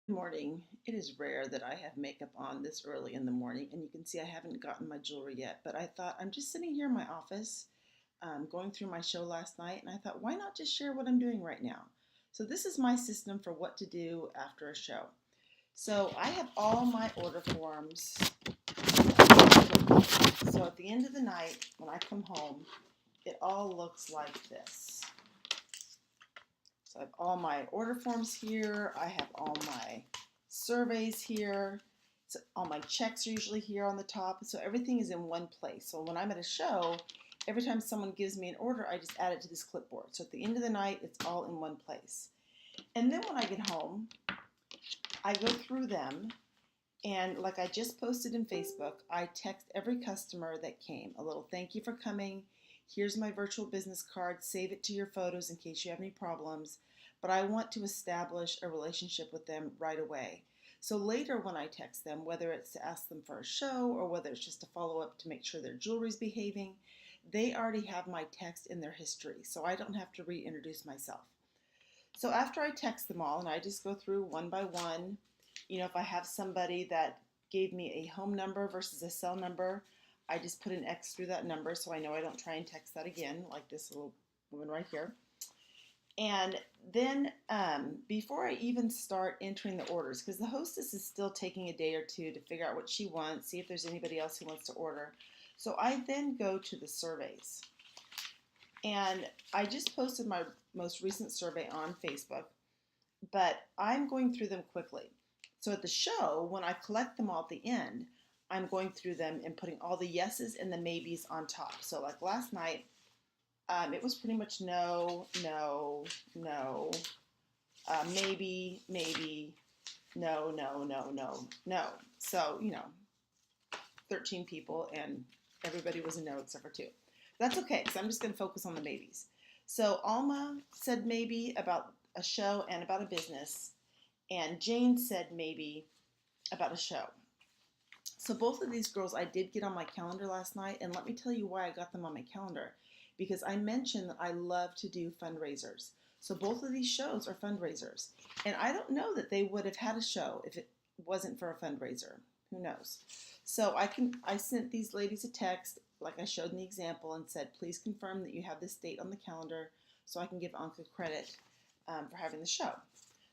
Good morning. It is rare that I have makeup on this early in the morning, and you can see I haven't gotten my jewelry yet. But I thought I'm just sitting here in my office, going through my show last night, and I thought, why not just share what I'm doing right now? So, this is my system for what to do after a show. So, I have all my order forms. So, at the end of the night, when I come home, it all looks like this. So I have all my order forms here. I have all my surveys here. So all my checks are usually here on the top. So everything is in one place. So when I'm at a show, every time someone gives me an order, I just add it to this clipboard. So at the end of the night, it's all in one place. And then when I get home, I go through them. And like I just posted in Facebook, I text every customer that came a little thank you for coming. Here's my virtual business card. Save it to your photos in case you have any problems. But I want to establish a relationship with them right away. So later when I text them, whether it's to ask them for a show or whether it's just to follow up to make sure their jewelry's behaving, they already have my text in their history. So I don't have to reintroduce myself. So after I text them all and I just go through one by one, if I have somebody that gave me a home number versus a cell number, I just put an X through that number so I know I don't try and text that again, like this little woman right here. And then before I even start entering the orders, because the hostess is still taking a day or two to figure out what she wants, see if there's anybody else who wants to order. So I then go to the surveys. And I just posted my most recent survey on Facebook, but I'm going through them quickly. So at the show, when I collect them all at the end, I'm going through them and putting all the yeses and the maybes on top. So like last night, it was pretty much no, no, no, maybe, maybe, no, no, no, no, no. So, 13 people and everybody was a no except for two. That's okay because I'm just going to focus on the maybes. So Alma said maybe about a show and about a business, and Jane said maybe about a show. So both of these girls I did get on my calendar last night, and let me tell you why I got them on my calendar. Because I mentioned that I love to do fundraisers. So both of these shows are fundraisers. And I don't know that they would have had a show if it wasn't for a fundraiser. Who knows? So I sent these ladies a text, like I showed in the example, and said, please confirm that you have this date on the calendar so I can give Anka credit for having the show.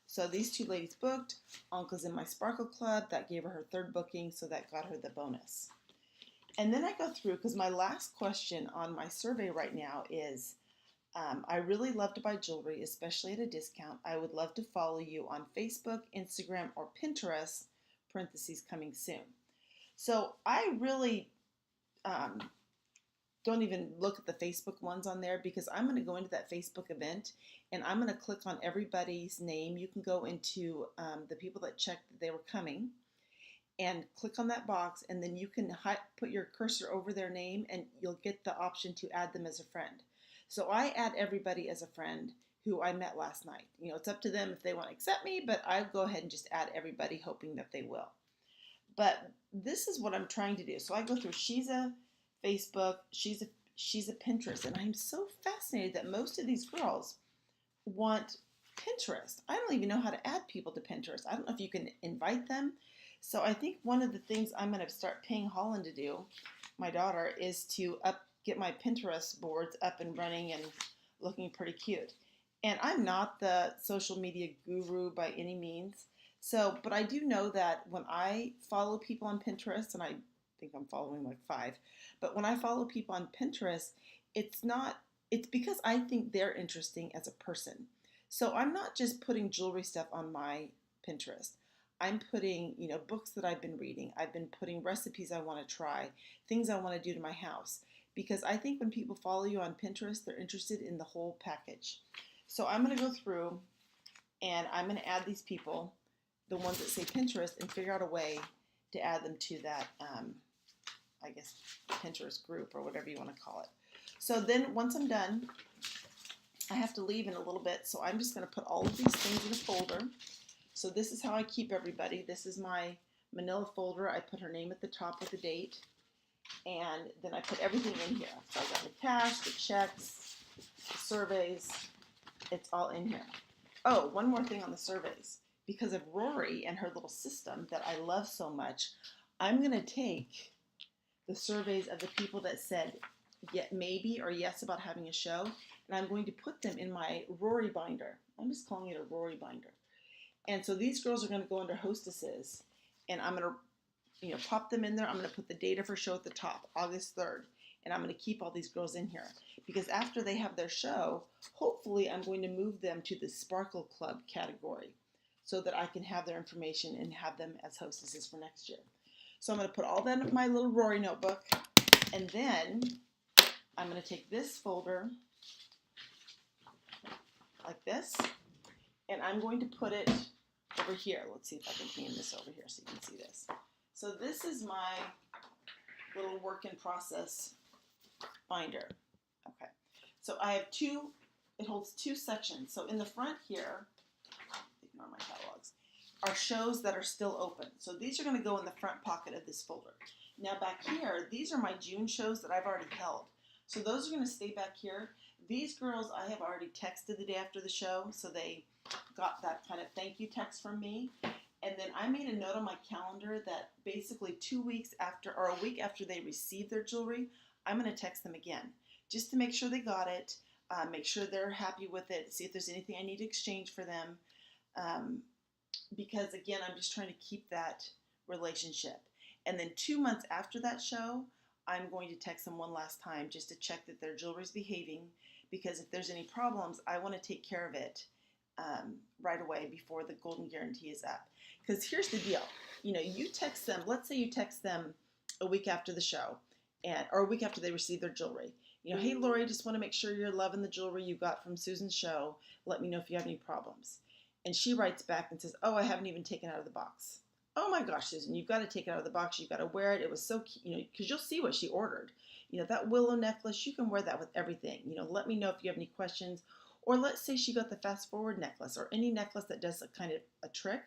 So these two ladies booked. Anka's in my Sparkle Club. That gave her third booking, so that got her the bonus. And then I go through, because my last question on my survey right now is, I really love to buy jewelry, especially at a discount. I would love to follow you on Facebook, Instagram, or Pinterest, parentheses coming soon. So I really don't even look at the Facebook ones on there because I'm going to go into that Facebook event and I'm going to click on everybody's name. You can go into the people that checked that they were coming and click on that box, and then you can put your cursor over their name and you'll get the option to add them as a friend. So I add everybody as a friend who I met last night. It's up to them if they want to accept me, but I go ahead and just add everybody hoping that they will. But this is what I'm trying to do. So I go through, she's a Facebook, she's a Pinterest, and I'm so fascinated that most of these girls want Pinterest. I don't even know how to add people to Pinterest. I don't know if you can invite them. So I think one of the things I'm going to start paying Holland to do, my daughter, is to get my Pinterest boards up and running and looking pretty cute. And I'm not the social media guru by any means. So, but I do know that when I follow people on Pinterest, and I think I'm following like 5, but when I follow people on Pinterest, it's not, it's because I think they're interesting as a person. So I'm not just putting jewelry stuff on my Pinterest. I'm putting, books that I've been reading. I've been putting recipes I want to try, things I want to do to my house. Because I think when people follow you on Pinterest, they're interested in the whole package. So I'm going to go through and I'm going to add these people, the ones that say Pinterest, and figure out a way to add them to that, I guess, Pinterest group or whatever you want to call it. So then once I'm done, I have to leave in a little bit, so I'm just going to put all of these things in a folder. So this is how I keep everybody. This is my manila folder. I put her name at the top with the date, and then I put everything in here. So I got the cash, the checks, the surveys. It's all in here. Oh, one more thing on the surveys. because of Rory and her little system that I love so much, I'm going to take the surveys of the people that said maybe or yes about having a show, and I'm going to put them in my Rory binder. I'm just calling it a Rory binder. And so these girls are going to go under hostesses, and I'm going to pop them in there. I'm going to put the data for show at the top, August 3rd, and I'm going to keep all these girls in here because after they have their show, hopefully I'm going to move them to the Sparkle Club category so that I can have their information and have them as hostesses for next year. So I'm going to put all that in my little Rory notebook, and then I'm going to take this folder like this, and I'm going to put it over here. Let's see if I can clean this over here so you can see this. So this is my little work in process binder. Okay, so I have it holds two sections. So in the front here, ignore my catalogs, are shows that are still open. So these are going to go in the front pocket of this folder. Now back here, these are my June shows that I've already held. So those are going to stay back here. These girls I have already texted the day after the show, so they got that kind of thank you text from me. And then I made a note on my calendar that basically 2 weeks after, or a week after they receive their jewelry, I'm going to text them again, just to make sure they got it, make sure they're happy with it, see if there's anything I need to exchange for them. Because again, I'm just trying to keep that relationship. And then 2 months after that show, I'm going to text them one last time just to check that their jewelry's behaving, because if there's any problems, I want to take care of it right away before the golden guarantee is up. Because here's the deal, you text them, let's say you text them a week after the show, or a week after they receive their jewelry. Hey Lori, just want to make sure you're loving the jewelry you got from Susan's show. Let me know if you have any problems. And she writes back and says, oh, I haven't even taken it out of the box. Oh my gosh, Susan, you've got to take it out of the box. You've got to wear it. It was so cute, because you'll see what she ordered. That willow necklace, you can wear that with everything. Let me know if you have any questions. Or let's say she got the fast forward necklace or any necklace that does a kind of a trick.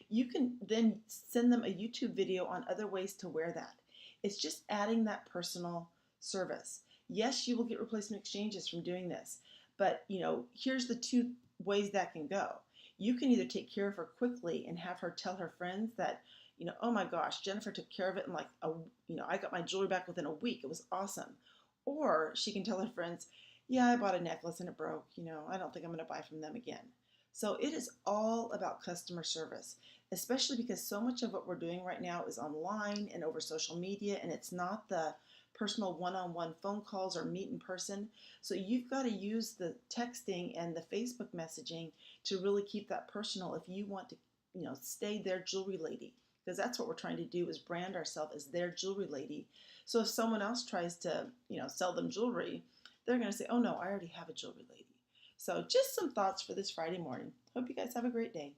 You can then send them a YouTube video on other ways to wear that. It's just adding that personal service. Yes, you will get replacement exchanges from doing this, but here's the two ways that can go. You can either take care of her quickly and have her tell her friends that, oh my gosh, Jennifer took care of it in I got my jewelry back within a week. It was awesome. Or she can tell her friends, yeah, I bought a necklace and it broke. I don't think I'm going to buy from them again. So it is all about customer service, especially because so much of what we're doing right now is online and over social media, and it's not the personal one-on-one phone calls or meet in person. So you've got to use the texting and the Facebook messaging to really keep that personal if you want to, stay their jewelry lady, because that's what we're trying to do, is brand ourselves as their jewelry lady. So if someone else tries to, sell them jewelry, they're going to say, oh no, I already have a jewelry lady. So just some thoughts for this Friday morning. Hope you guys have a great day.